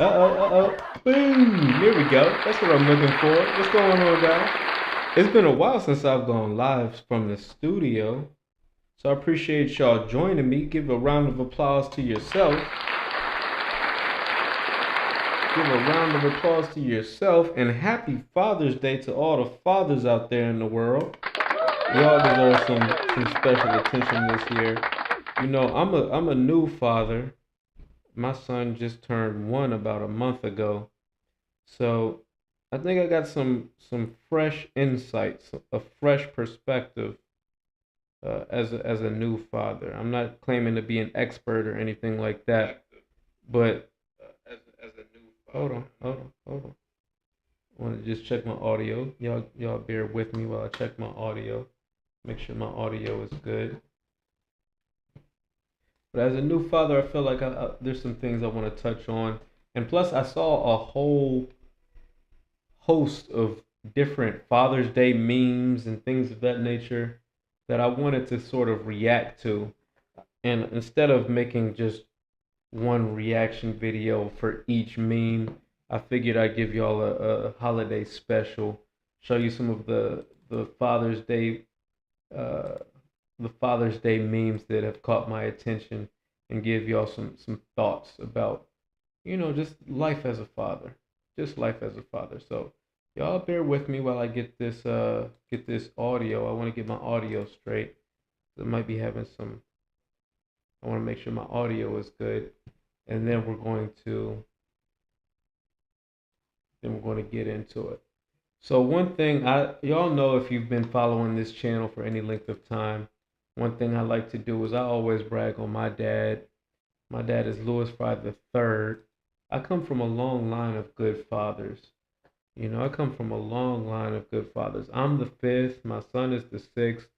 Boom. There we go. That's what I'm looking for. What's going on, guys? It's been a while since I've gone live from the studio. So I appreciate y'all joining me. Give a round of applause to yourself. Give a round of applause to yourself. And happy Father's Day to all the fathers out there in the world. Y'all deserve some special attention this year. I'm a new father. My son just turned 1 about a month ago. So I think I got some fresh insights, a fresh perspective as a new father. I'm not claiming to be an expert or anything like that, but as a new father. Hold on. I want to just check my audio. Y'all bear with me while I check my audio. Make sure my audio is good. But as a new father, I feel like there's some things I want to touch on, and plus I saw a whole host of different Father's Day memes and things of that nature that I wanted to sort of react to. And instead of making just one reaction video for each meme, I figured I'd give y'all a holiday special, show you some of the Father's Day uh, the Father's Day memes that have caught my attention, and give y'all some thoughts about just life as a father, just life as a father. So y'all bear with me while I get this audio. I want to get my audio straight. I might be having some. I want to make sure my audio is good, and then we're going to get into it. So one thing y'all know, if you've been following this channel for any length of time, one thing I like to do is I always brag on my dad. My dad is Louis Fry the Third. I come from a long line of good fathers. I come from a long line of good fathers. I'm the fifth. My son is the sixth.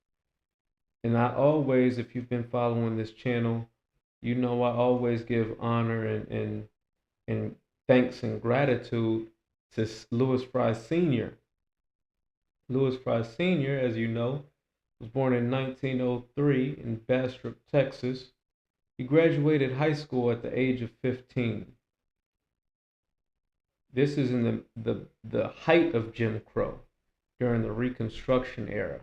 And I always, if you've been following this channel, I always give honor and thanks and gratitude to Louis Fry Sr. Louis Fry Sr., as you know, was born in 1903 in Bastrop, Texas. He graduated high school at the age of 15. This is in the height of Jim Crow during the Reconstruction era.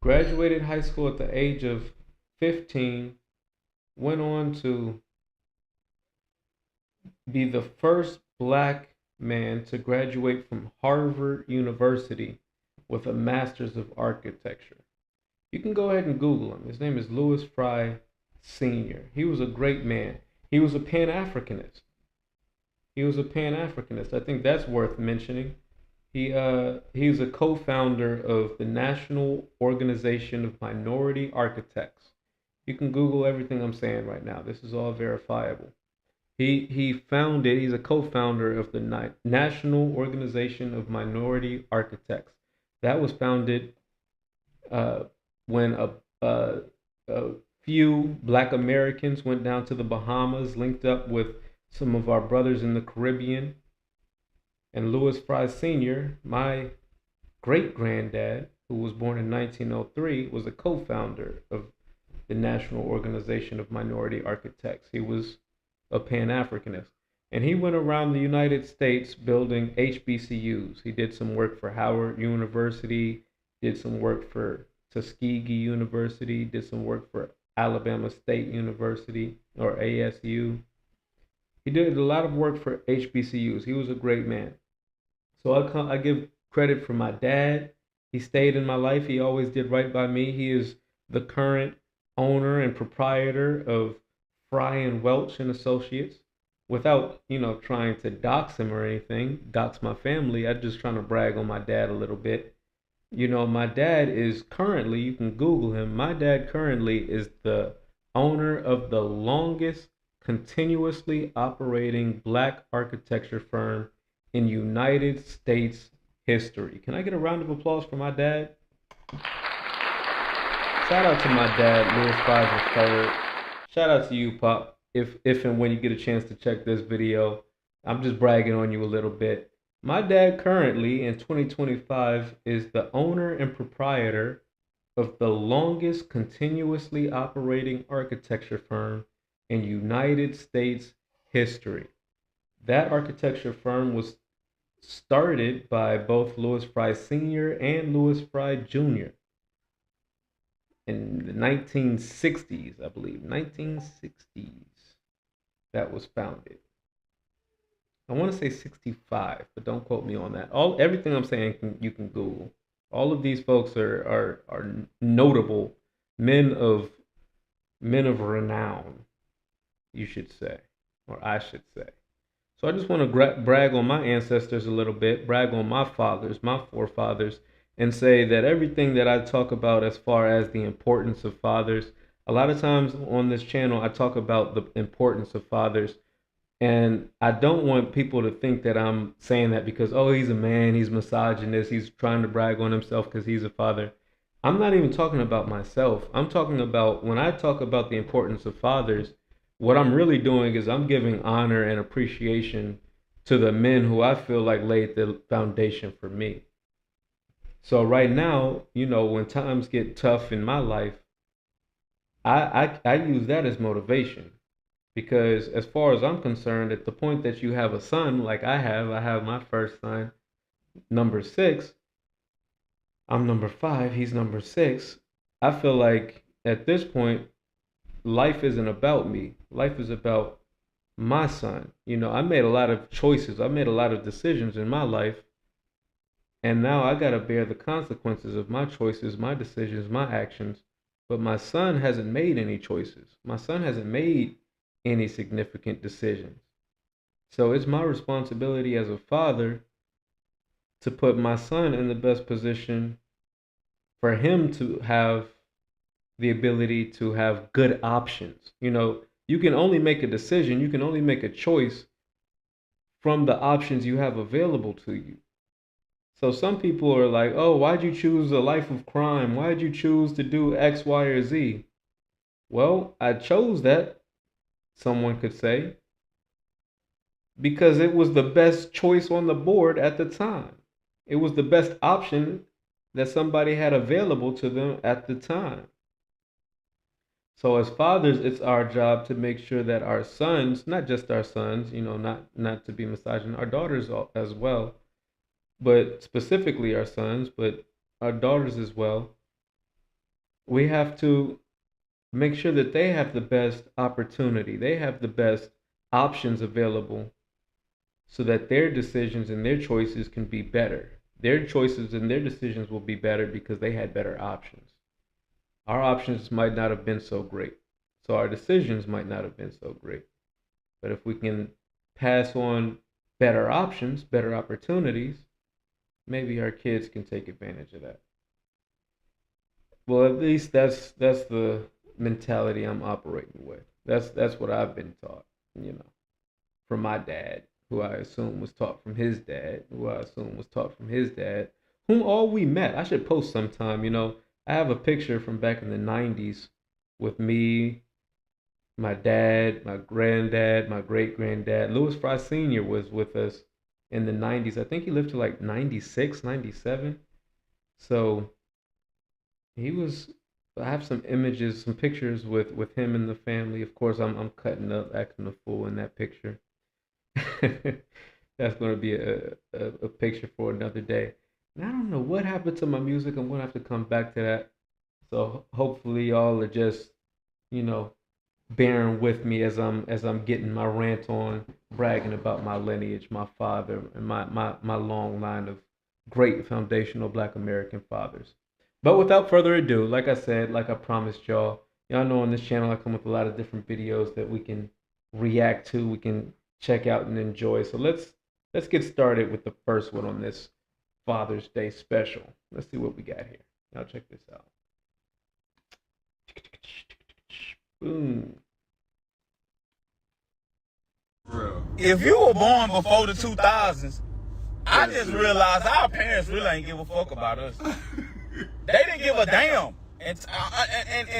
Graduated high school at the age of 15, went on to be the first black man to graduate from Harvard University with a master's of architecture. You can go ahead and Google him. His name is Louis Fry Sr. He was a great man. He was a Pan-Africanist. I think that's worth mentioning. He's a co-founder of the National Organization of Minority Architects. You can Google everything I'm saying right now. This is all verifiable. He's a co-founder of the National Organization of Minority Architects. That was founded when a few black Americans went down to the Bahamas, linked up with some of our brothers in the Caribbean. And Louis Fry Sr., my great granddad, who was born in 1903, was a co founder of the National Organization of Minority Architects. He was a Pan Africanist. And he went around the United States building HBCUs. He did some work for Howard University, did some work for Tuskegee University, did some work for Alabama State University, or ASU. He did a lot of work for HBCUs. He was a great man. So I give credit for my dad. He stayed in my life. He always did right by me. He is the current owner and proprietor of Fry and Welch and Associates. Without trying to dox him or anything, dox my family. I'm just trying to brag on my dad a little bit. My dad is currently, you can Google him. My dad currently is the owner of the longest continuously operating black architecture firm in United States history. Can I get a round of applause for my dad? Shout out to my dad, Louis Fry III. Shout out to you, Pop. If and when you get a chance to check this video, I'm just bragging on you a little bit. My dad currently in 2025 is the owner and proprietor of the longest continuously operating architecture firm in United States history. That architecture firm was started by both Louis Fry Sr. and Louis Fry Jr. in the 1960s, I believe. 1960s, that was founded. I want to say 65, but don't quote me on that. Everything I'm saying you can Google. All of these folks are notable men of renown, you should say, or I should say. So I just want to brag on my ancestors a little bit, brag on my fathers, my forefathers, and say that everything that I talk about as far as the importance of fathers, a lot of times on this channel, I talk about the importance of fathers. And I don't want people to think that I'm saying that because, oh, he's a man, he's misogynist, he's trying to brag on himself because he's a father. I'm not even talking about myself. I'm talking about, when I talk about the importance of fathers, what I'm really doing is I'm giving honor and appreciation to the men who I feel like laid the foundation for me. So right now, when times get tough in my life, I use that as motivation. Because as far as I'm concerned, at the point that you have a son like I have my first son, number 6. I'm number 5, he's number 6. I feel like at this point, life isn't about me. Life is about my son. I made a lot of choices. I made a lot of decisions in my life. And now I got to bear the consequences of my choices, my decisions, my actions. But my son hasn't made any choices. My son hasn't made any significant decisions. So it's my responsibility as a father to put my son in the best position for him to have the ability to have good options. You can only make a decision, you can only make a choice from the options you have available to you. So some people are like, oh, why'd you choose a life of crime? Why'd you choose to do X, Y, or Z? Well, I chose that, someone could say, because it was the best choice on the board at the time. It was the best option that somebody had available to them at the time. So as fathers, it's our job to make sure that our sons, not just our sons, not to be misogynist, our daughters as well, but specifically our sons, but our daughters as well, we have to make sure that they have the best opportunity. They have the best options available so that their decisions and their choices can be better. Their choices and their decisions will be better because they had better options. Our options might not have been so great. So our decisions might not have been so great. But if we can pass on better options, better opportunities, maybe our kids can take advantage of that. Well, at least that's the mentality I'm operating with. That's what I've been taught, from my dad, who I assume was taught from his dad, who I assume was taught from his dad, whom all we met. I should post sometime, I have a picture from back in the 90s with me, my dad, my granddad, my great granddad. Louis Fry Sr. was with us in the 90s. I think he lived to like 96, 97. So I have some images, some pictures with him and the family. Of course, I'm cutting up, acting a fool in that picture. That's going to be a picture for another day. And I don't know what happened to my music. I'm going to have to come back to that. So hopefully y'all are just, bearing with me as I'm getting my rant on, bragging about my lineage, my father, and my long line of great foundational Black American fathers. But without further ado, like I said, like I promised y'all know on this channel I come with a lot of different videos that we can react to, we can check out and enjoy. So let's get started with the first one on this Father's Day special. Let's see what we got here. Now check this out. Boom. If you were born before the 2000s, I just realized our parents really ain't give a fuck about us. They didn't give a damn. And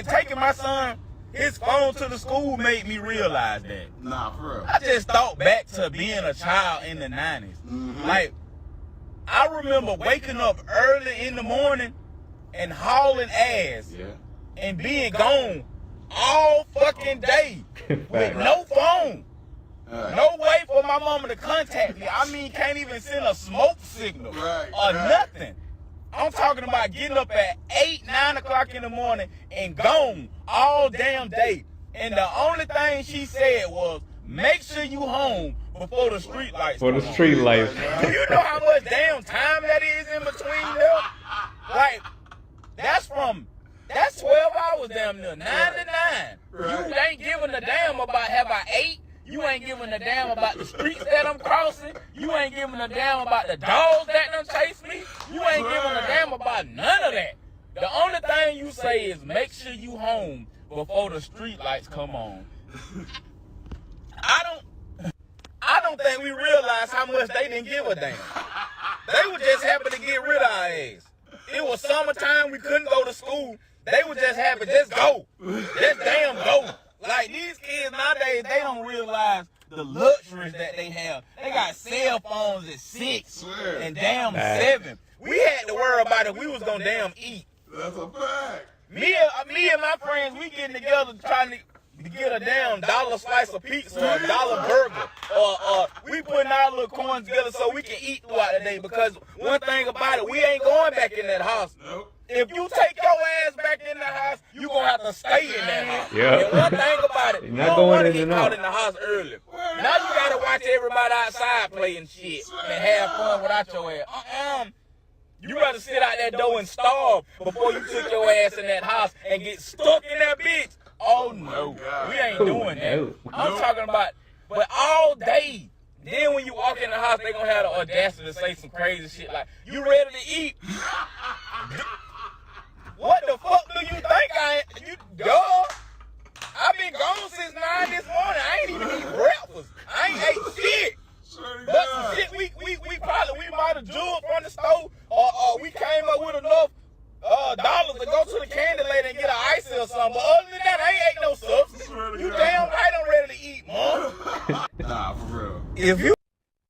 taking my son, his phone to the school made me realize that. Nah, for real. I just thought back to being a child in the 90s. Mm-hmm. Like, I remember waking up early in the morning and hauling ass and being gone all fucking day with no phone. No way for my mama to contact me. I mean, can't even send a smoke signal or nothing. I'm talking about getting up at 8, 9 o'clock in the morning and gone all damn day. And the only thing she said was, make sure you home before the street lights For the street lights. Do you know how much damn time that is in between them? Like, that's 12 hours damn near, 9 to 9. You ain't giving a damn about have I ate. You ain't giving a damn about the streets that I'm crossing. You ain't giving a damn about the dogs that done chase me. You ain't giving a damn about none of that. The only thing you say is make sure you home before the street lights come on. I don't think we realize how much they didn't give a damn. They were just happy to get rid of our ass. It was summertime, we couldn't go to school. They were just happy, just go. Just damn go. Like, these kids nowadays, they don't realize the luxuries that they have. They got cell phones at 6 and damn 7. We had to worry about if we was gonna damn eat. That's a fact. Me and my friends, we getting together trying to get a damn $1 slice of pizza or $1 burger. Or we putting our little coins together so we can eat throughout the day. Because one thing about it, we ain't going back in that house. Nope. If you take your ass back in the house, you gonna have to stay in that house. Yeah. And one thing about it, you don't want to get caught in the house early. Now you gotta watch everybody outside playing shit and have fun without your ass. You rather sit out that door and starve before you took your ass in that house and get stuck in that bitch. Oh no, we ain't doing that. I'm talking about, but all day. Then when you walk in the house, they gonna have the audacity to say some crazy shit like, "You ready to eat?" What the fuck do you think I ain't? You duh. I've been gone since 9 this morning. I ain't even eat breakfast. I ain't ate shit. But some shit we might have jeweled from the store, or we came up with enough dollars to go to the candy lady and get an ice or something. But other than that, I ain't ate no substance. You damn right I'm ready to eat, mom. Nah, for real. If you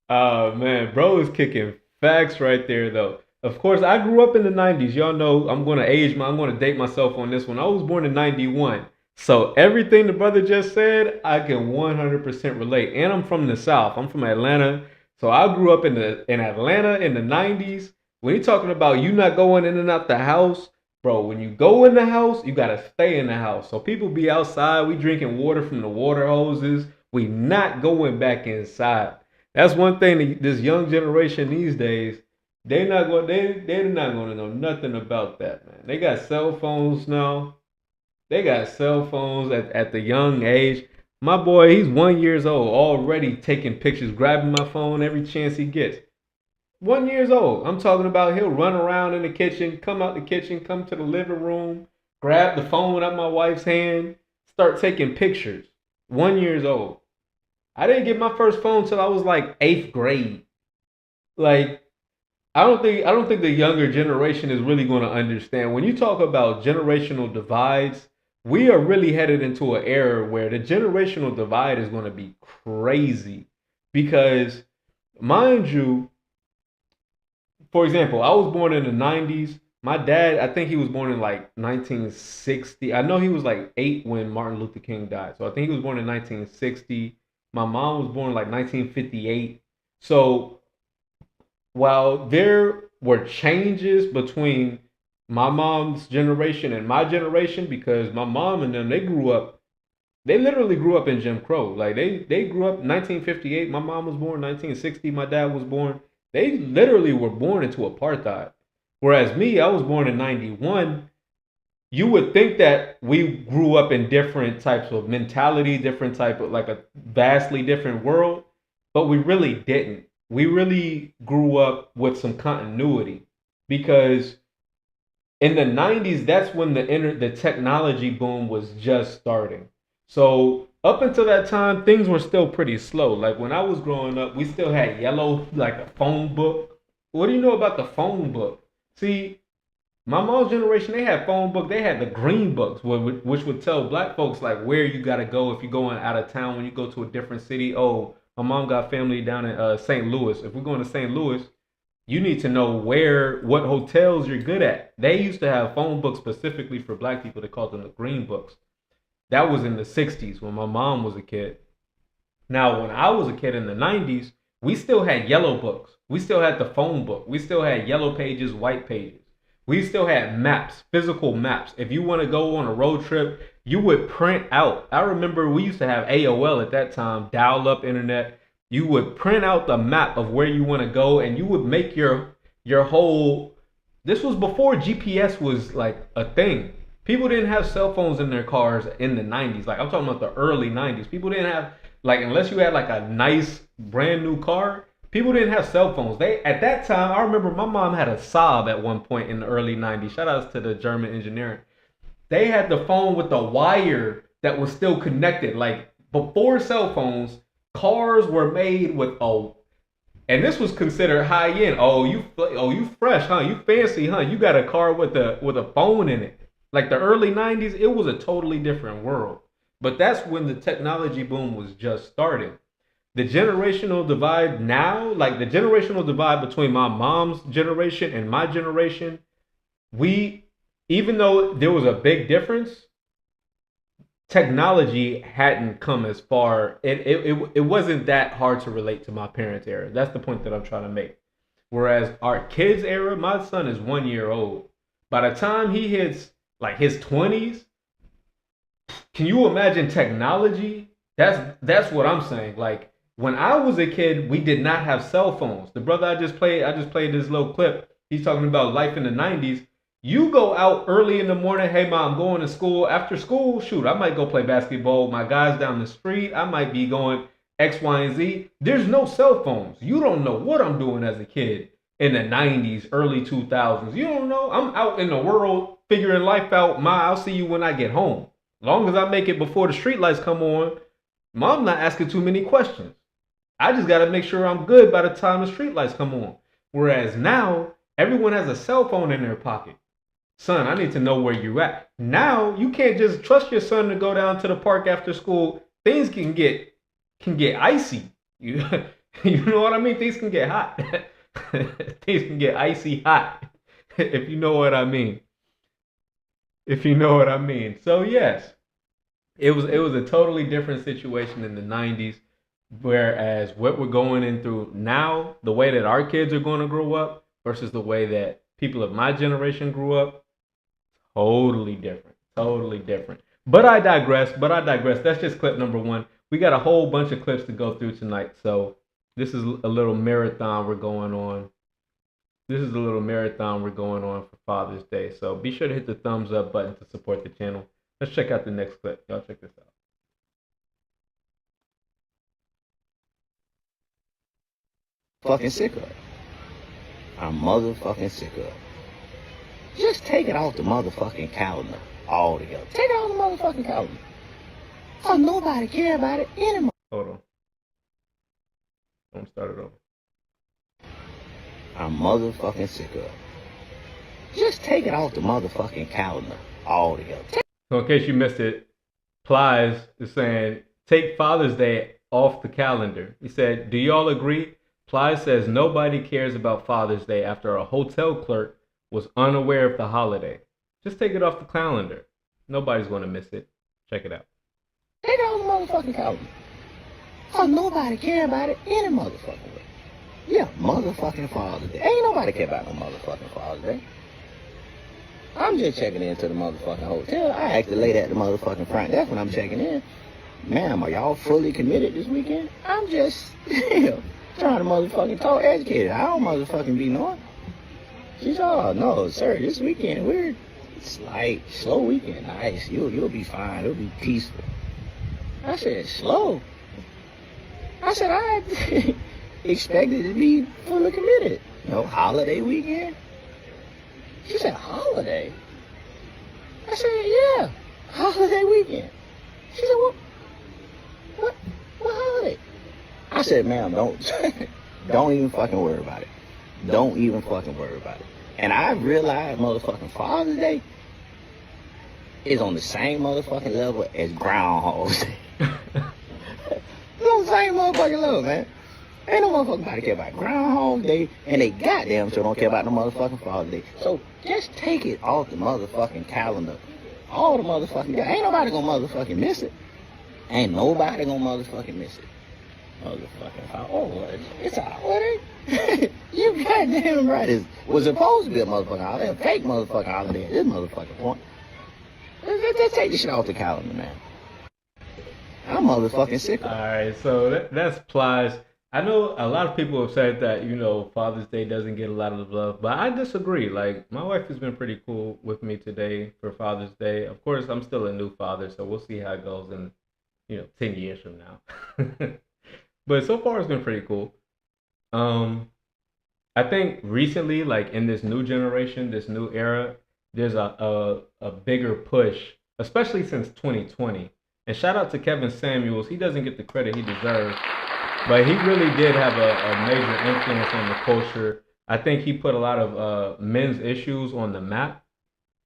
Oh man, bro is kicking facts right there though. Of course, I grew up in the 90s. Y'all know I'm going to date myself on this one. I was born in 91. So everything the brother just said, I can 100% relate. And I'm from the South. I'm from Atlanta. So I grew up in Atlanta in the 90s. When you're talking about you not going in and out the house, bro, when you go in the house, you got to stay in the house. So people be outside. We drinking water from the water hoses. We not going back inside. That's one thing that this young generation these days, they're not going to know nothing about that, man. They got cell phones now. They got cell phones at the young age. My boy, he's 1 year old, already taking pictures, grabbing my phone every chance he gets. 1 year old. I'm talking about he'll run around in the kitchen, come out the kitchen, come to the living room, grab the phone out my wife's hand, start taking pictures. 1 year old. I didn't get my first phone till I was like 8th grade. Like, I don't think the younger generation is really going to understand. When you talk about generational divides, we are really headed into an era where the generational divide is going to be crazy. Because, mind you, for example, I was born in the 90s. My dad, I think he was born in like 1960. I know he was like 8 when Martin Luther King died. So I think he was born in 1960. My mom was born in like 1958. So while there were changes between my mom's generation and my generation, because my mom and them, they literally grew up in Jim Crow. Like they grew up in 1958. My mom was born in 1960. My dad was born. They literally were born into apartheid. Whereas me, I was born in 91. You would think that we grew up in different types of mentality, different type of, like a vastly different world, but we really didn't. We really grew up with some continuity, because in the 90s, that's when the technology boom was just starting. So up until that time, things were still pretty slow. Like when I was growing up, we still had yellow, like a phone book. What do you know about the phone book? See, my mom's generation, they had phone book. They had the green books, which would tell black folks like where you got to go if you're going out of town, when you go to a different city. Oh, my mom got family down in St. Louis. If we're going to St. Louis, you need to know what hotels you're good at. They used to have phone books specifically for black people. They called them the green books. That was in the 60s when my mom was a kid. Now, when I was a kid in the 90s, we still had yellow books. We still had the phone book. We still had yellow pages, white pages. We still had maps, physical maps. If you want to go on a road trip, you would print out. I remember we used to have AOL at that time, dial up internet. You would print out the map of where you want to go, and you would make your whole. This was before GPS was like a thing. People didn't have cell phones in their cars in the 90s. Like I'm talking about the early 90s. People didn't have like unless you had like a nice brand new car, people didn't have cell phones. They at that time, I remember my mom had a Saab at one point in the early 90s. Shout outs to the German engineering. They had the phone with the wire that was still connected. Like before cell phones, cars were made with a and this was considered high end. Oh you fresh, huh? You fancy, huh? You got a car with a phone in it. Like the early 90s, it was a totally different world. But that's when the technology boom was just starting. The generational divide now, like the generational divide between my mom's generation and my generation, we even though there was a big difference, technology hadn't come as far. It wasn't that hard to relate to my parents' era. That's the point that I'm trying to make. Whereas our kids' era, my son is 1 year old. By the time he hits like his 20s, can you imagine technology? That's what I'm saying. Like when I was a kid, we did not have cell phones. The brother I just played this little clip. He's talking about life in the 90s. You go out early in the morning. Hey, mom, I'm going to school. After school, shoot, I might go play basketball. My guys down the street. I might be going X, Y, and Z. There's no cell phones. You don't know what I'm doing as a kid in the 90s, early 2000s. You don't know. I'm out in the world figuring life out. Ma, I'll see you when I get home. As long as I make it before the street lights come on, mom not asking too many questions. I just got to make sure I'm good by the time the street lights come on. Whereas now, everyone has a cell phone in their pocket. Son, I need to know where you're at. Now, you can't just trust your son to go down to the park after school. Things can get icy. You know what I mean? Things can get hot. Things can get icy hot. If you know what I mean. If you know what I mean. So yes, it was a totally different situation in the 90s. Whereas what we're going in through now, the way that our kids are going to grow up versus the way that people of my generation grew up, totally different. Totally different. But I digress. That's just clip number one. We got a whole bunch of clips to go through tonight. So this is a little marathon we're going on. For Father's Day. So be sure to hit the thumbs up button to support the channel. Let's check out the next clip. Y'all check this out. Fucking sick of it. I'm motherfucking sick of it. Just take it off the motherfucking calendar altogether. Take it off the motherfucking calendar. Cause nobody care about it anymore. Hold on. Don't start it over. I'm motherfucking sick of it. Just take it off the motherfucking calendar altogether. So in case you missed it, Plies is saying, take Father's Day off the calendar. He said, do y'all agree? Plies says nobody cares about Father's Day after a hotel clerk was unaware of the holiday. Just take it off the calendar. Nobody's going to miss it. Check it out. Take it off the motherfucking calendar. Cause nobody care about it any motherfucking way. Yeah, motherfucking Father's Day. Ain't nobody care about no motherfucking Father's Day. I'm just checking into the motherfucking hotel. I asked the lady at the motherfucking front desk when I'm checking in. Ma'am, are y'all fully committed this weekend? I'm just, trying to motherfucking talk educated. I don't motherfucking be knowing. She said, oh, no, sir, this weekend, it's like, slow weekend. Nice, you'll be fine. It'll be peaceful. I said, slow? I said, I expected to be fully committed. Holiday weekend? She said, holiday? I said, yeah, holiday weekend. She said, what holiday? I said, ma'am, don't even fucking worry about it. Don't even fucking worry about it. And I realized motherfucking Father's Day is on the same motherfucking level as Groundhog's Day. It's on the same motherfucking level, man. Ain't no motherfucking body care about Groundhog Day, and they goddamn sure don't care about no motherfucking Father's Day. So just take it off the motherfucking calendar. All the motherfucking day. Ain't nobody gonna motherfucking miss it. Ain't nobody gonna motherfucking miss it. Motherfucking father. Oh, it's a holiday. You goddamn right. It was supposed to be a motherfucking holiday, a fake motherfucking holiday at this motherfucking point. Let's take this shit off the calendar, man. I'm motherfucking sick of it. All right, so that's Plies. I know a lot of people have said that Father's Day doesn't get a lot of love, but I disagree. Like my wife has been pretty cool with me today for Father's Day. Of course, I'm still a new father, so we'll see how it goes in 10 years from now. But so far, it's been pretty cool. Um, I think recently, like in this new generation, this new era, there's a bigger push, especially since 2020. And shout out to Kevin Samuels. He doesn't get the credit he deserves, but he really did have a major influence on the culture. I think he put a lot of men's issues on the map.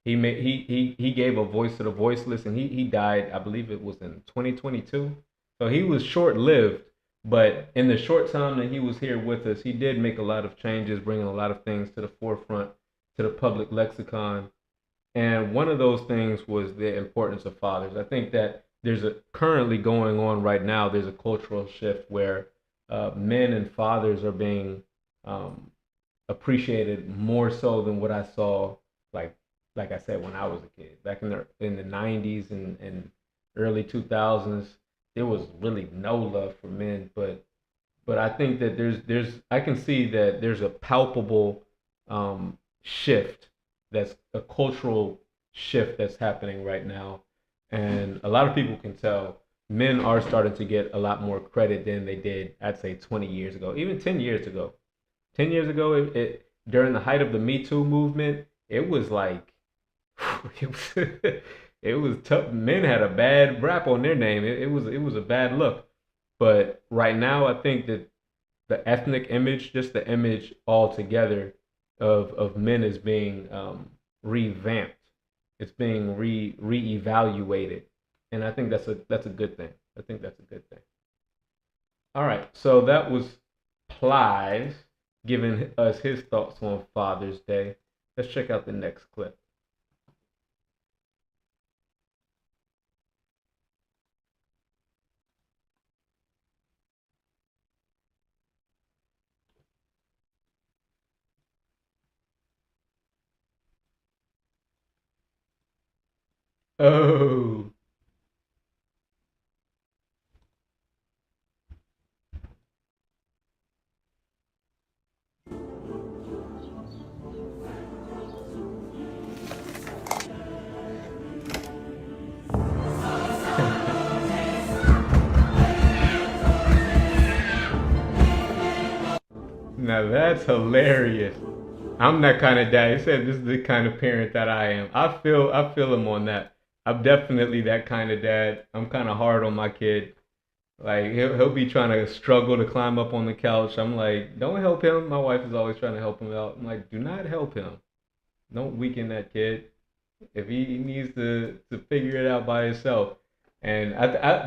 He gave a voice to the voiceless, and he died. I believe it was in 2022. So he was short lived, but in the short time that he was here with us, he did make a lot of changes, bringing a lot of things to the forefront, to the public lexicon. And one of those things was the importance of fathers. I think that there's a currently going on right now. There's a cultural shift where men and fathers are being appreciated more so than what I saw, like like I said, when I was a kid back in the 90s and early 2000s. There was really no love for men, but I think that there's I can see that there's a palpable shift, that's a cultural shift that's happening right now, and a lot of people can tell men are starting to get a lot more credit than they did, I'd say, 20 years ago, even 10 years ago. 10 years ago, it during the height of the Me Too movement, it was like it was, it was tough. Men had a bad rap on their name. It was a bad look. But right now, I think that the ethnic image, just the image altogether of men, is being revamped. It's being reevaluated, and I think that's a good thing. I think that's a good thing. All right, so that was Plies giving us his thoughts on Father's Day. Let's check out the next clip. Oh, now that's hilarious. I'm that kind of dad. He said this is the kind of parent that I am. I feel him on that. I'm definitely that kind of dad. I'm kind of hard on my kid. Like he'll be trying to struggle to climb up on the couch. I'm like, don't help him. My wife is always trying to help him out. I'm like, do not help him. Don't weaken that kid. If he needs to figure it out by himself. And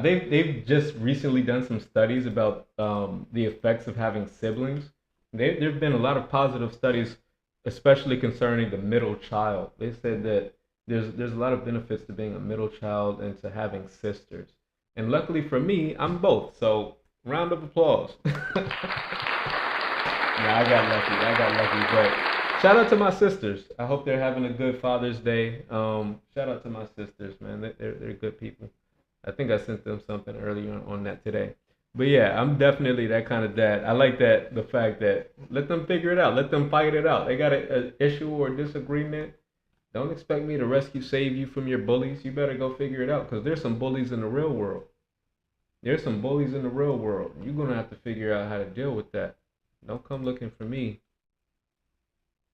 they've just recently done some studies about the effects of having siblings. There've been a lot of positive studies, especially concerning the middle child. They said that there's a lot of benefits to being a middle child and to having sisters. And luckily for me, I'm both. So round of applause. Yeah, I got lucky. I got lucky. But shout out to my sisters. I hope they're having a good Father's Day. Shout out to my sisters, man. They're good people. I think I sent them something earlier on that today. But yeah, I'm definitely that kind of dad. I like that, the fact that let them figure it out. Let them fight it out. They got an issue or disagreement. Don't expect me to save you from your bullies. You better go figure it out, because there's some bullies in the real world. There's some bullies in the real world. You're gonna have to figure out how to deal with that. Don't come looking for me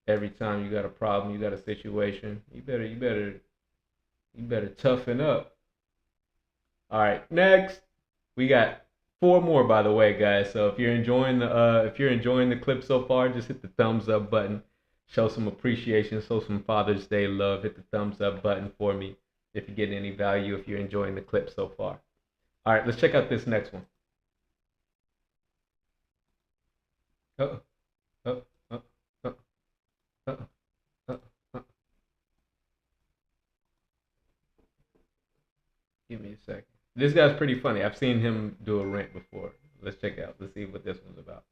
every time you got a problem, you got a situation. You better toughen up. All right, next we got four more, by the way, guys. So if you're enjoying the clip so far, just hit the thumbs up button. Show some appreciation, show some Father's Day love. Hit the thumbs up button for me if you're getting any value, if you're enjoying the clip so far. All right, let's check out this next one. Uh-oh, uh-oh, uh-oh, uh-oh, uh-oh, uh-oh, uh-oh. Give me a second. This guy's pretty funny. I've seen him do a rant before. Let's check out. Let's see what this one's about.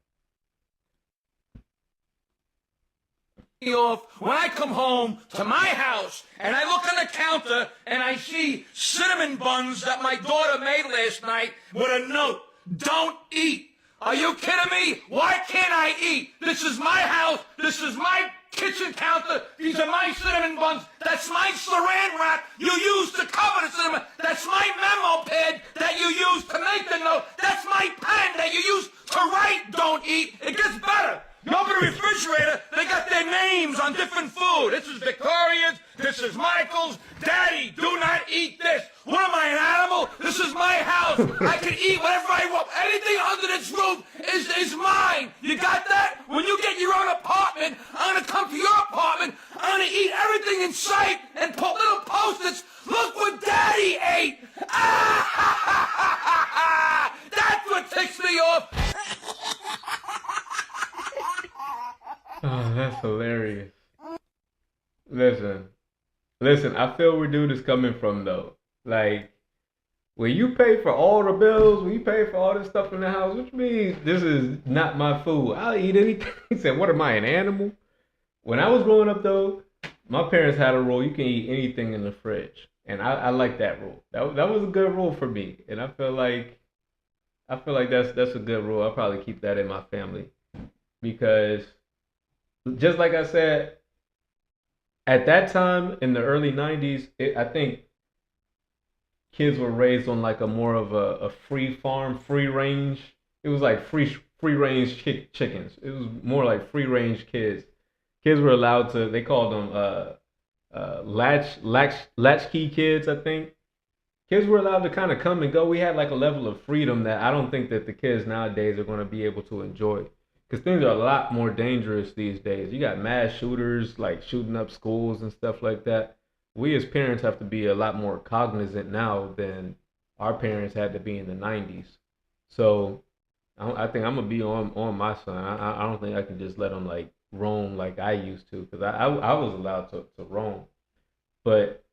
Off when I come home to my house and I look on the counter and I see cinnamon buns that my daughter made last night with a note, don't eat. Are you kidding me? Why can't I eat? This is my house. This is my kitchen counter. These are my cinnamon buns. That's my saran wrap you use to cover the cinnamon. That's my memo pad that you use to make the note. That's my pen that you use to write don't eat. It gets better. You open the refrigerator, they got their names on different food. This is Victoria's, this is Michael's. Daddy, do not eat this. What am I, an animal? This is my house. I can eat whatever I want. Anything under this roof is mine. You got that? When you get your own apartment, I'm going to come to your apartment. I'm going to eat everything in sight and put little post-its. Look what Daddy ate. Ah, ha, ha, ha, ha, ha. That's what ticks me off. Oh, that's hilarious. Listen, I feel where dude is coming from though. Like, when you pay for all the bills, when you pay for all this stuff in the house, which means this is not my food. I'll eat anything. He said, what am I, an animal? When I was growing up though, my parents had a rule, you can eat anything in the fridge. And I like that rule. That was a good rule for me. And I feel like that's a good rule. I'll probably keep that in my family. Because just like I said, at that time in the early 90s, I think kids were raised on like a more of a free farm, free range. It was like free range chickens. It was more like free range kids. Kids were allowed to, they called them latchkey kids, I think. Kids were allowed to kind of come and go. We had like a level of freedom that I don't think that the kids nowadays are going to be able to enjoy. Because things are a lot more dangerous these days. You got mass shooters, like shooting up schools and stuff like that. We as parents have to be a lot more cognizant now than our parents had to be in the 90s. So I think I'm going to be on my son. I don't think I can just let him like roam like I used to. Because I was allowed to roam. But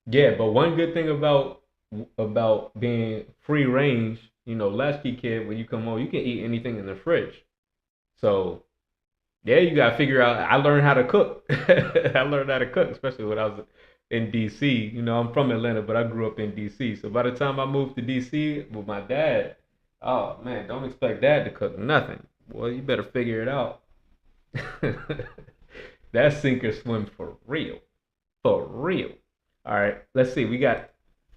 yeah, but one good thing about being free range, you know, latchkey kid, when you come home, you can eat anything in the fridge. So, yeah, you got to figure out. I learned how to cook. I learned how to cook, especially when I was in D.C. You know, I'm from Atlanta, but I grew up in D.C. So by the time I moved to D.C. with my dad, oh, man, don't expect dad to cook nothing. Well, you better figure it out. That's sink or swim for real. For real. All right, let's see. We got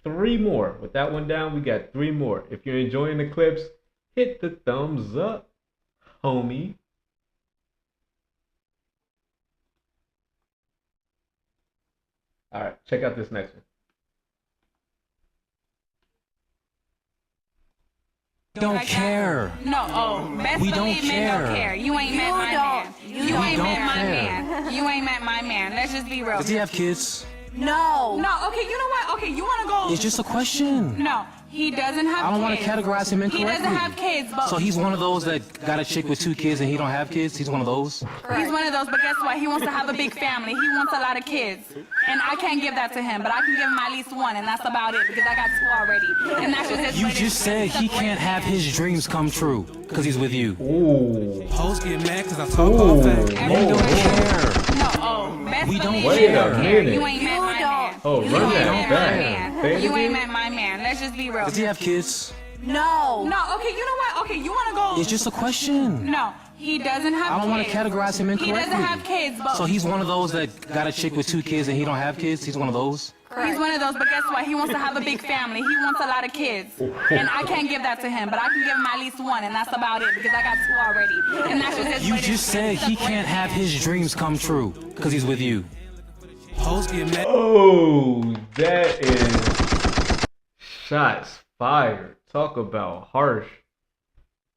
3 more. With that one down, we got 3 more. If you're enjoying the clips, hit the thumbs up, homie. All right, check out this next one. Don't care. No, best We don't believe men care. don't care. You ain't met my man. You ain't don't met my care. man. You ain't met my man. Let's just be real. Does he have kids? No, okay, you know what? Okay, you want to go? It's just a question. No, he doesn't have kids. I don't want to categorize him He incorrectly. doesn't have kids, but So he's one of those that got a chick with 2 kids and he don't have kids? He's one of those? he's one of those, but guess what? He wants to have a big family. He wants a lot of kids. And I can't give that to him, but I can give him at least 1, and that's about it, because I got 2 already. And that's just his You way to- just said he can't have his dreams come true because he's with you. Ooh. Hoes get mad because I talk all fast. We don't care. No, best We don't believe Wait men a don't care. minute. You ain't met my man. Oh, You run ain't that met my back. man. Say it You ain't again. met my man. Let's just be real. Does he have kids? No, okay, you know what? Okay, you want to go? It's just a question. No, he doesn't have kids. I don't want to categorize him He incorrectly. doesn't have kids, but So he's one of those that got a chick with 2 kids and he don't have kids? He's one of those? he's one of those, but guess what? He wants to have a big family. He wants a lot of kids. And I can't give that to him, but I can give him at least 1, and that's about it, because I got 2 already. And that's just his You way to- just said he can't have his dreams come true because he's with you. Hoes get mad. Oh, that is shots fired. Talk about harsh.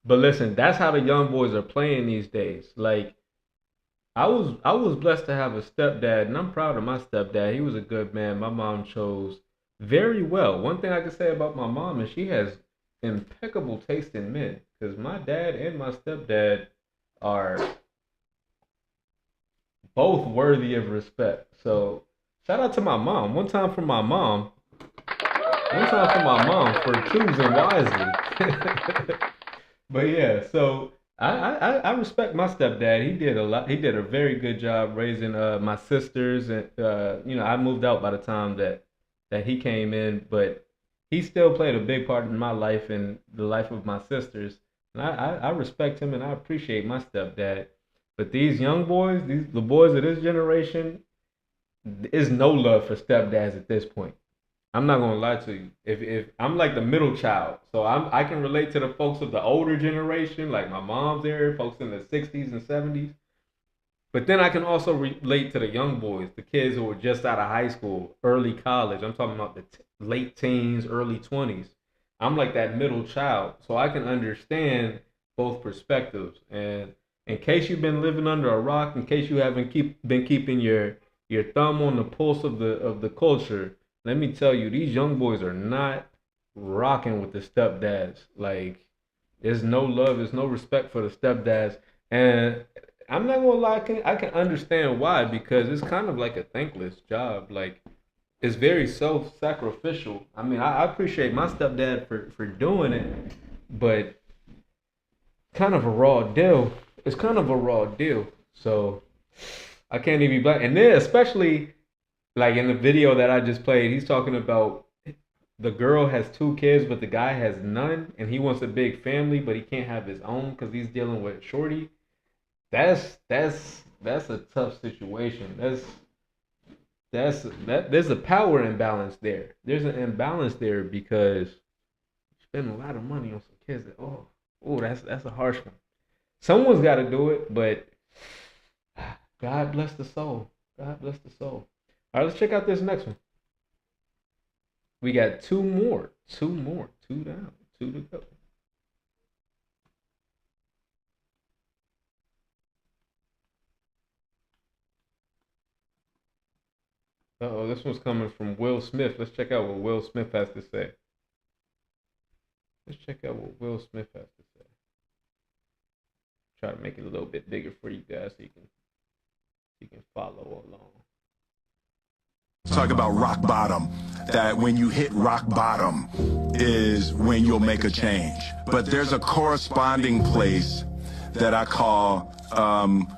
But listen, that's how the young boys are playing these days. Like, I was blessed to have a stepdad, and I'm proud of my stepdad. He was a good man. My mom chose very well. One thing I can say about my mom is she has impeccable taste in men. Because my dad and my stepdad are both worthy of respect. So shout out to my mom. One time for my mom for choosing wisely. But yeah, so I respect my stepdad. He did a lot. He did a very good job raising my sisters, and I moved out by the time that he came in, but he still played a big part in my life and the life of my sisters. And I respect him and I appreciate my stepdad. But these young boys, the boys of this generation, is no love for stepdads at this point. I'm not gonna lie to you. If I'm like the middle child, so I can relate to the folks of the older generation, like my mom's era, folks in the 60s and 70s. But then I can also relate to the young boys, the kids who were just out of high school, early college. I'm talking about the late teens, early 20s. I'm like that middle child, so I can understand both perspectives. And in case you've been living under a rock, in case you haven't been keeping your thumb on the pulse of the culture, let me tell you, these young boys are not rocking with the stepdads. Like, there's no love, there's no respect for the stepdads, and I'm not gonna lie, I can understand why, because it's kind of like a thankless job. Like, it's very self-sacrificial. I mean, I appreciate my stepdad for doing it, but kind of a raw deal. It's kind of a raw deal. So I can't even be black. And then especially like in the video that I just played, he's talking about the girl has two kids, but the guy has none, and he wants a big family, but he can't have his own because he's dealing with shorty. That's a tough situation. There's a power imbalance there. There's an imbalance there because you spend a lot of money on some kids that that's a harsh one. Someone's got to do it, but God bless the soul. God bless the soul. All right, let's check out this next one. We got two down, two to go. Uh-oh, this one's coming from Will Smith. Let's check out what Will Smith has to say. Let's check out what Will Smith has to say. Try to make it a little bit bigger for you guys so you can follow along. Talk about rock bottom, that when you hit rock bottom is when you'll make a change. But there's a corresponding place that I call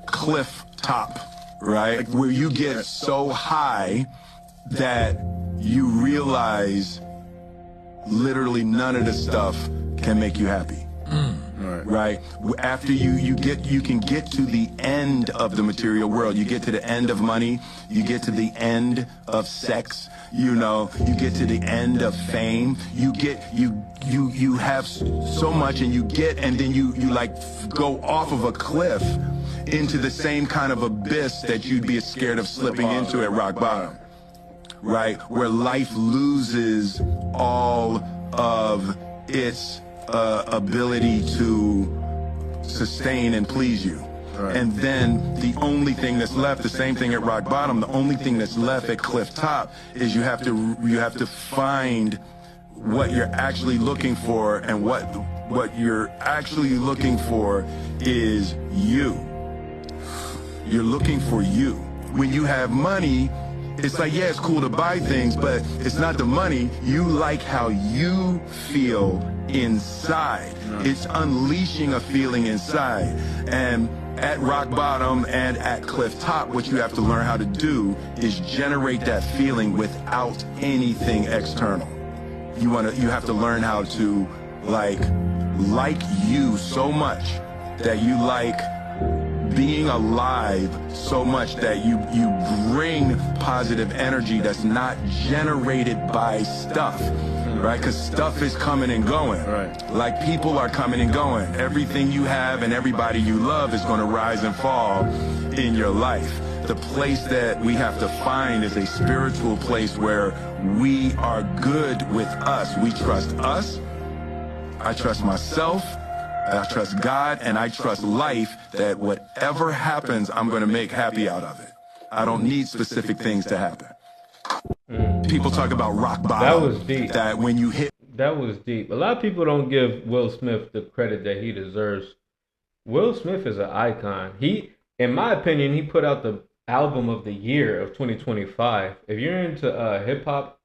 cliff top, right? Where you get so high that you realize literally none of the stuff can make you happy. Right. After you can get to the end of the material world. You get to the end of money. You get to the end of sex. You get to the end of fame. You have so much, and then you like go off of a cliff into the same kind of abyss that you'd be scared of slipping into at rock bottom. Right, where life loses all of its ability to sustain and please you. Right. And then the only thing that's left, the same thing at rock bottom, the only thing that's left at cliff top is you have to find what you're actually looking for, and what you're actually looking for is you. You're looking for you. When you have money, it's like, yeah, it's cool to buy things, but it's not the money. You like how you feel inside. It's unleashing a feeling inside. And at rock bottom and at cliff top, what you have to learn how to do is generate that feeling without anything external. You have to learn how to like you so much that you like being alive so much that you bring positive energy that's not generated by stuff, right? Because stuff is coming and going. Right. Like people are coming and going. Everything you have and everybody you love is going to rise and fall in your life. The place that we have to find is a spiritual place where we are good with us. We trust us. I trust myself. I trust God, and I trust life, that whatever happens, I'm going to make happy out of it. I don't need specific things to happen. People talk about rock bottom. That was deep. That when you hit... That was deep. A lot of people don't give Will Smith the credit that he deserves. Will Smith is an icon. In my opinion, he put out the album of the year of 2025. If you're into hip hop,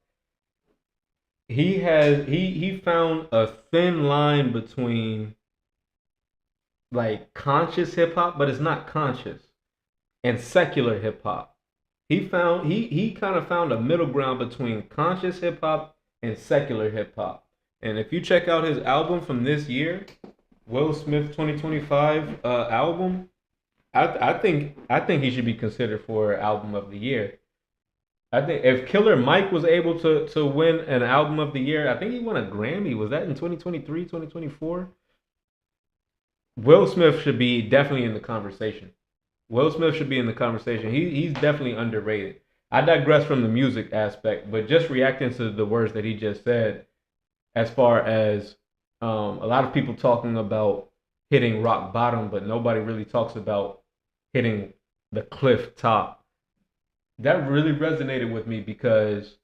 he found a thin line between like conscious hip hop, but it's not conscious, and secular hip hop. He kind of found a middle ground between conscious hip hop and secular hip hop. And if you check out his album from this year, Will Smith 2025 album, I think he should be considered for album of the year. I think if Killer Mike was able to win an album of the year, I think he won a Grammy. Was that in 2023, 2024? Will Smith should be definitely in the conversation. Will Smith should be in the conversation. He's definitely underrated. I digress from the music aspect, but just reacting to the words that he just said, as far as a lot of people talking about hitting rock bottom, but nobody really talks about hitting the cliff top. That really resonated with me because,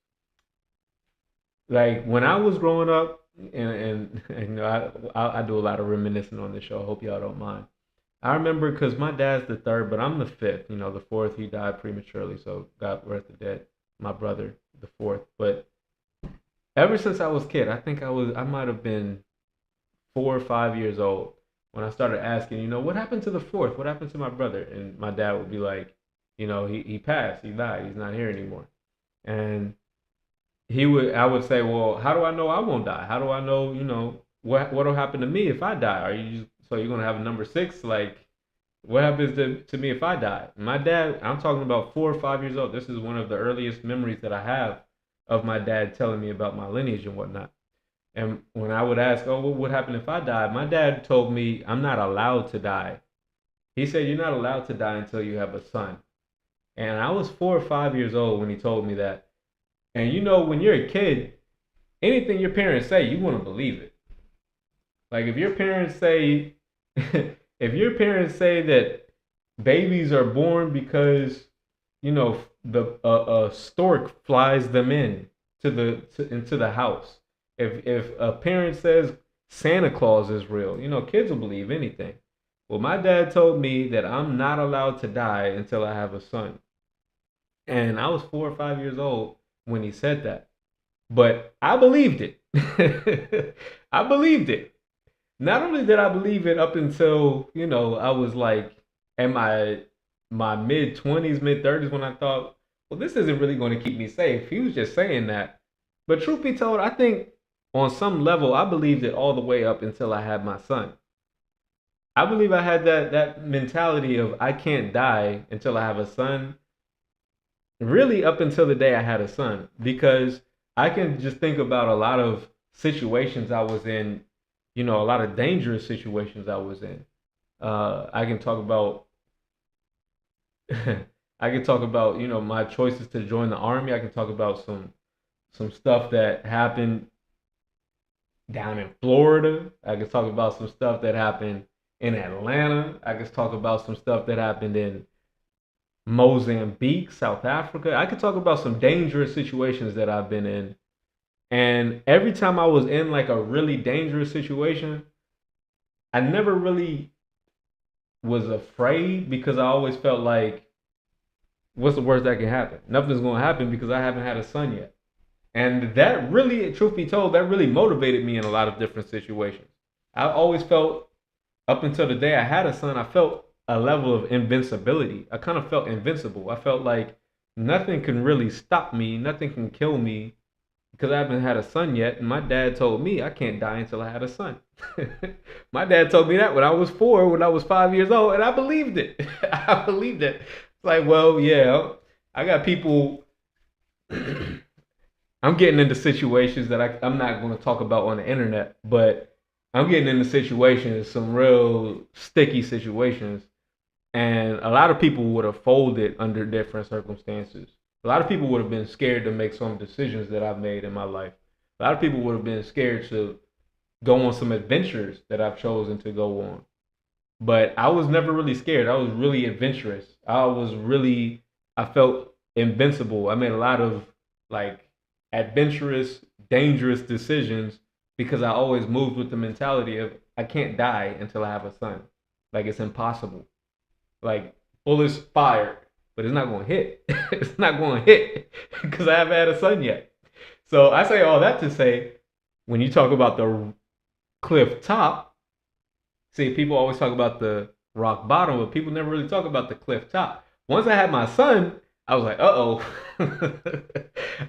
like, when I was growing up, and you know, I do a lot of reminiscing on this show. I hope y'all don't mind. I remember because my dad's the third, but I'm the fifth. You know, the fourth, he died prematurely, so God rest the dead. My brother, the fourth. But ever since I was a kid, I might have been 4 or 5 years old when I started asking, you know, what happened to the fourth? What happened to my brother? And my dad would be like, you know, he passed, he died, he's not here anymore. And I would say, well, how do I know I won't die? How do I know, you know, what'll happen to me if I die? So you're gonna have a number six? Like, what happens to me if I die? My dad, I'm talking about 4 or 5 years old. This is one of the earliest memories that I have of my dad telling me about my lineage and whatnot. And when I would ask, oh, what would happen if I died? My dad told me I'm not allowed to die. He said, you're not allowed to die until you have a son. And I was 4 or 5 years old when he told me that. And you know, when you're a kid, anything your parents say, you want to believe it. Like if your parents say, that babies are born because, you know, a stork flies them into the house. If a parent says Santa Claus is real, you know, kids will believe anything. Well, my dad told me that I'm not allowed to die until I have a son. And I was 4 or 5 years old when he said that. But I believed it. I believed it. Not only did I believe it up until, you know, I was like in my mid-20s, mid-30s when I thought, well, this isn't really going to keep me safe. He was just saying that. But truth be told, I think on some level, I believed it all the way up until I had my son. I believe I had that mentality of I can't die until I have a son, really up until the day I had a son, because I can just think about a lot of situations I was in, you know, a lot of dangerous situations I was in. I can talk about you know, my choices to join the army. I can talk about some stuff that happened down in Florida. I can talk about some stuff that happened in Atlanta. I can talk about some stuff that happened in Mozambique, South Africa. I could talk about some dangerous situations that I've been in. And every time I was in like a really dangerous situation, I never really was afraid because I always felt like, what's the worst that can happen? Nothing's going to happen because I haven't had a son yet. And that really, truth be told, that really motivated me in a lot of different situations. I always felt, up until the day I had a son, I felt a level of invincibility. I kind of felt invincible. I felt like nothing can really stop me. Nothing can kill me because I haven't had a son yet. And my dad told me I can't die until I had a son. My dad told me that when I was 4, when I was 5 years old, and I believed it. I believed it. It's like, well, yeah, I got people. I'm getting into situations that I'm not going to talk about on the internet, but I'm getting into situations, some real sticky situations. And a lot of people would have folded under different circumstances. A lot of people would have been scared to make some decisions that I've made in my life. A lot of people would have been scared to go on some adventures that I've chosen to go on. But I was never really scared. I was really adventurous. I felt invincible. I made a lot of like adventurous, dangerous decisions because I always moved with the mentality of I can't die until I have a son. Like it's impossible. Like bullets fired, but it's not going to hit. It's not going to hit because I haven't had a son yet. So I say all that to say, when you talk about the cliff top, See, people always talk about the rock bottom, but people never really talk about the cliff top. Once I had my son, I was like, uh-oh.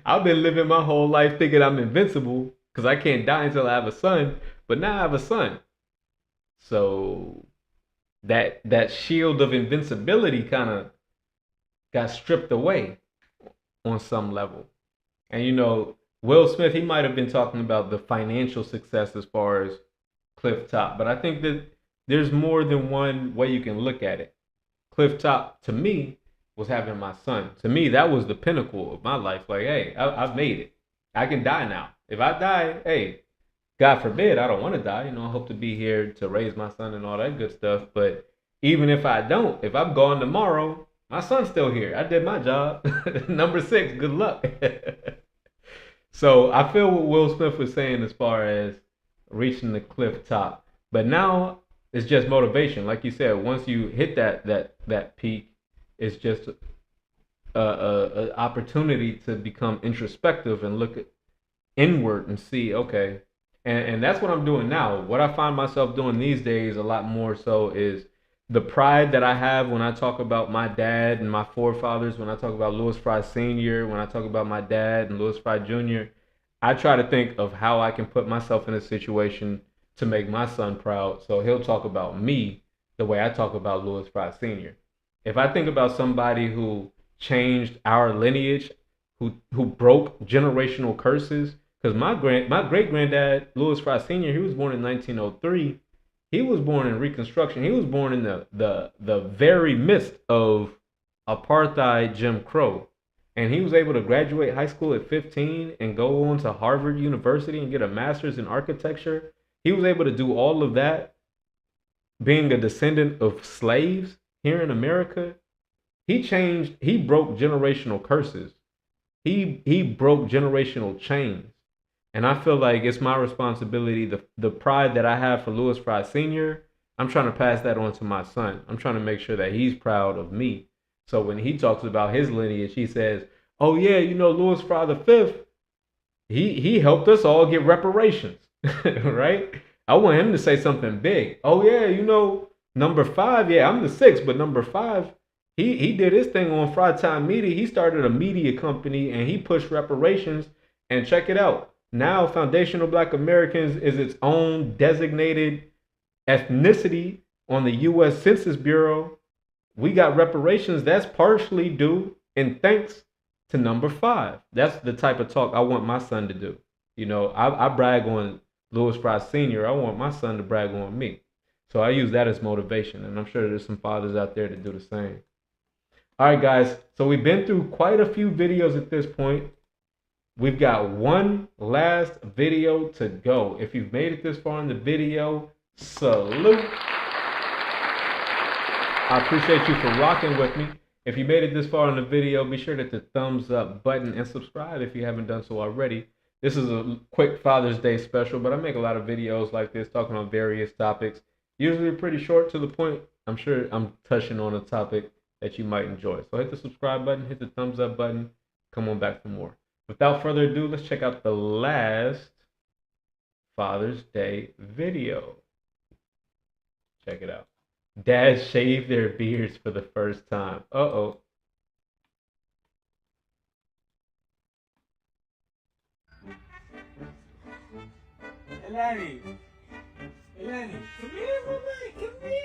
I've been living my whole life thinking I'm invincible because I can't die until I have a son, but now I have a son. So that shield of invincibility kind of got stripped away on some level. And you know, Will Smith, he might have been talking about the financial success as far as cliff top, but I think that there's more than one way you can look at it. Cliff top to me was having my son. To me, that was the pinnacle of my life. Like, hey, I've made it. I can die now. If I die, hey, God forbid, I don't want to die. You know, I hope to be here to raise my son and all that good stuff. But even if I don't, if I'm gone tomorrow, my son's still here. I did my job. Number 6, good luck. So I feel what Will Smith was saying as far as reaching the cliff top. But now it's just motivation. Like you said, once you hit that peak, it's just a opportunity to become introspective and look inward and see, okay. And that's what I'm doing now. What I find myself doing these days a lot more so is the pride that I have when I talk about my dad and my forefathers, when I talk about Louis Fry Sr., when I talk about my dad and Louis Fry Jr., I try to think of how I can put myself in a situation to make my son proud. So he'll talk about me the way I talk about Louis Fry Sr. If I think about somebody who changed our lineage, who broke generational curses, because my great granddad, Louis Fry Sr., he was born in 1903. He was born in Reconstruction. He was born in the very midst of apartheid Jim Crow. And he was able to graduate high school at 15 and go on to Harvard University and get a master's in architecture. He was able to do all of that being a descendant of slaves here in America. He broke generational curses. He broke generational chains. And I feel like it's my responsibility, the pride that I have for Louis Fry Sr., I'm trying to pass that on to my son. I'm trying to make sure that he's proud of me. So when he talks about his lineage, he says, oh yeah, you know, Louis Fry V, he helped us all get reparations, right? I want him to say something big. Oh yeah, you know, number 5, yeah, I'm the 6th, but number 5, he did his thing on Fry Time Media. He started a media company and he pushed reparations. And check it out. Now, Foundational Black Americans is its own designated ethnicity on the U.S. Census Bureau. We got reparations that's partially due in thanks to number 5. That's the type of talk I want my son to do. You know, I brag on Louis Fry Sr. I want my son to brag on me. So I use that as motivation, and I'm sure there's some fathers out there that do the same. All right, guys. So we've been through quite a few videos at this point. We've got one last video to go. If you've made it this far in the video, salute. I appreciate you for rocking with me. If you made it this far in the video, be sure to hit the thumbs up button and subscribe if you haven't done so already. This is a quick Father's Day special, but I make a lot of videos like this talking on various topics. Usually pretty short to the point. I'm sure I'm touching on a topic that you might enjoy. So hit the subscribe button, hit the thumbs up button. Come on back for more. Without further ado, let's check out the last Father's Day video. Check it out. Dads shave their beards for the first time. Uh-oh. Eleni, come here, mama, come here.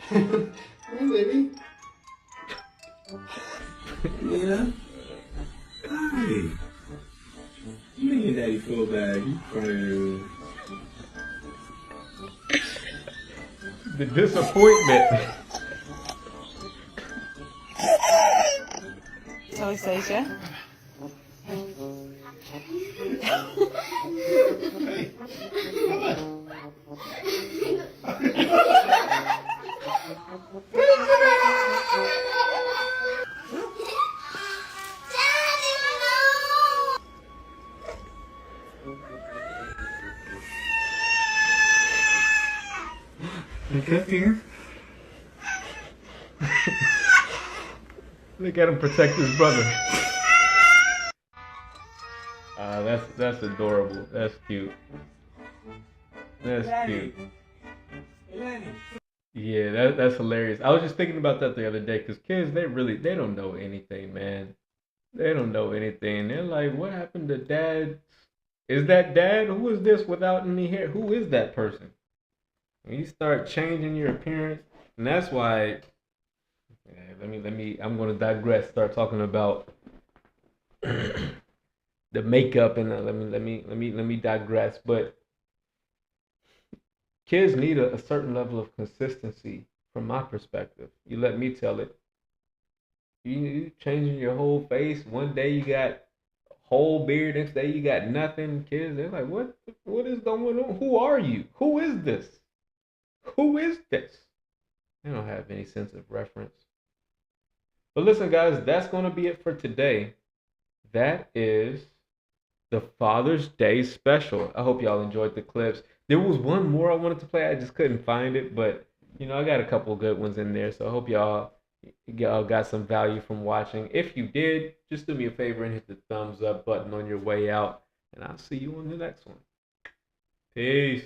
Hey, baby. Yeah. Hi. You make your daddy feel bad. You crying. The disappointment. So, Stacia. Look up here. Look at him protect his brother. That's adorable. That's cute. That's cute. Yeah, that's hilarious. I was just thinking about that the other day because kids, they don't know anything, man. They don't know anything. They're like, what happened to dad? Is that dad? Who is this without any hair? Who is that person? When you start changing your appearance, and that's why. Yeah, let me. I'm gonna digress. Start talking about the makeup and let me digress. But kids need a certain level of consistency from my perspective. You let me tell it. You changing your whole face. One day you got a whole beard, next day you got nothing. Kids, they're like, what is going on? Who are you? Who is this? Who is this? They don't have any sense of reference. But listen, guys, that's gonna be it for today. That is the Father's Day special. I hope y'all enjoyed the clips. There was one more I wanted to play. I just couldn't find it, but I got a couple good ones in there. So I hope y'all got some value from watching. If you did, just do me a favor and hit the thumbs up button on your way out, and I'll see you on the next one. Peace.